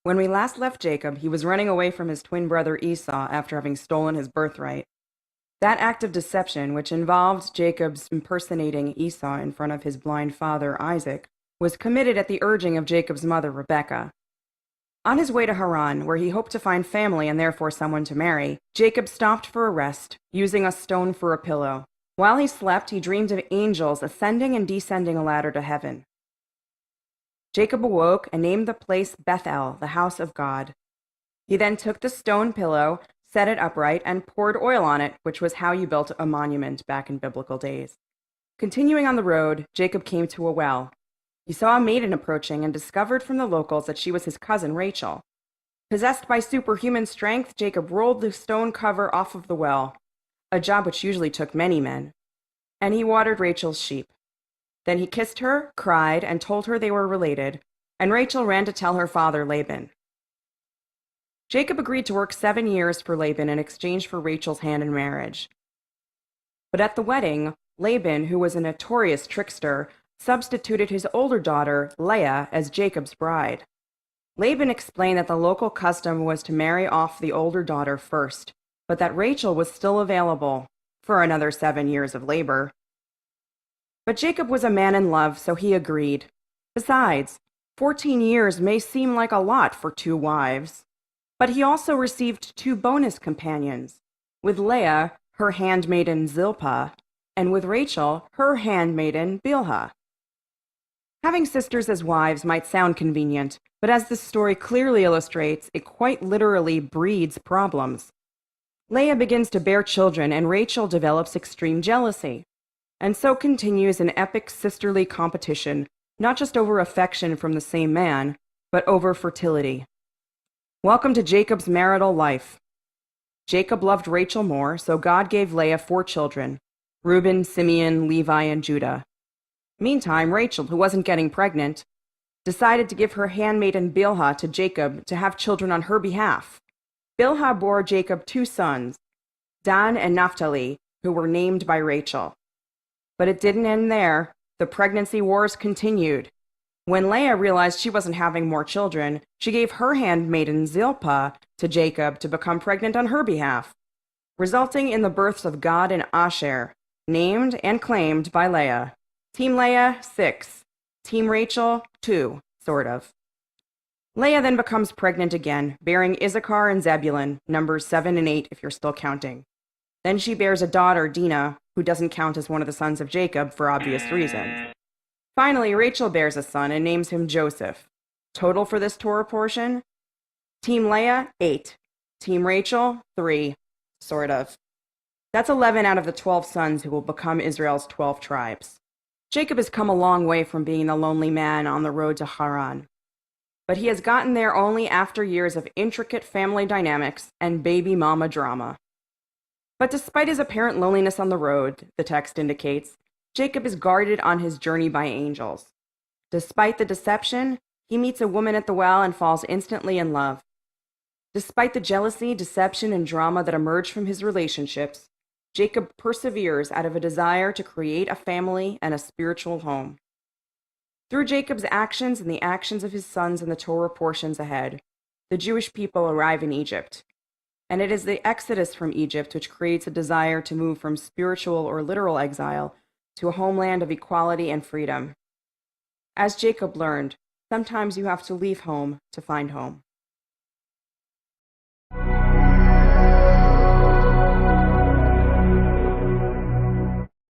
When we last left Jacob, he was running away from his twin brother Esau after having stolen his birthright. That act of deception, which involved Jacob's impersonating Esau in front of his blind father Isaac, was committed at the urging of Jacob's mother Rebekah. On his way to Haran, where he hoped to find family and therefore someone to marry, Jacob stopped for a rest, using a stone for a pillow. While he slept, he dreamed of angels ascending and descending a ladder to heaven. Jacob awoke and named the place Bethel, the house of God. He then took the stone pillow, set it upright, and poured oil on it, which was how you built a monument back in biblical days. Continuing on the road, Jacob came to a well. He saw a maiden approaching and discovered from the locals that she was his cousin Rachel. Possessed by superhuman strength, Jacob rolled the stone cover off of the well, a job which usually took many men, and he watered Rachel's sheep. Then he kissed her, cried, and told her they were related, and Rachel ran to tell her father Laban. Jacob agreed to work 7 years for Laban in exchange for Rachel's hand in marriage. But at the wedding, Laban, who was a notorious trickster, substituted his older daughter, Leah, as Jacob's bride. Laban explained that the local custom was to marry off the older daughter first, but that Rachel was still available for another 7 years of labor. But Jacob was a man in love, so he agreed. Besides, 14 years may seem like a lot for 2 wives. But he also received 2 bonus companions, with Leah, her handmaiden Zilpah, and with Rachel, her handmaiden Bilhah. Having sisters as wives might sound convenient, but as this story clearly illustrates, it quite literally breeds problems. Leah begins to bear children, and Rachel develops extreme jealousy. And so continues an epic sisterly competition, not just over affection from the same man, but over fertility. Welcome to Jacob's marital life. Jacob loved Rachel more, so God gave Leah 4 children, Reuben, Simeon, Levi, and Judah. Meantime, Rachel, who wasn't getting pregnant, decided to give her handmaiden Bilhah to Jacob to have children on her behalf. Bilhah bore Jacob 2 sons, Dan and Naphtali, who were named by Rachel. But it didn't end there. The pregnancy wars continued. When Leah realized she wasn't having more children, she gave her handmaiden Zilpah to Jacob to become pregnant on her behalf, resulting in the births of Gad and Asher, named and claimed by Leah. Team Leah, 6. Team Rachel, 2, sort of. Leah then becomes pregnant again, bearing Issachar and Zebulun, numbers 7 and 8 if you're still counting. Then she bears a daughter, Dinah, who doesn't count as one of the sons of Jacob for obvious reasons. Finally, Rachel bears a son and names him Joseph. Total for this Torah portion? Team Leah, 8. Team Rachel, 3, sort of. That's 11 out of the 12 sons who will become Israel's 12 tribes. Jacob has come a long way from being the lonely man on the road to Haran. But he has gotten there only after years of intricate family dynamics and baby mama drama. But despite his apparent loneliness on the road, the text indicates, Jacob is guarded on his journey by angels. Despite the deception, he meets a woman at the well and falls instantly in love. Despite the jealousy, deception, and drama that emerge from his relationships, Jacob perseveres out of a desire to create a family and a spiritual home. Through Jacob's actions and the actions of his sons in the Torah portions ahead, the Jewish people arrive in Egypt. And it is the exodus from Egypt which creates a desire to move from spiritual or literal exile to a homeland of equality and freedom. As Jacob learned, sometimes you have to leave home to find home.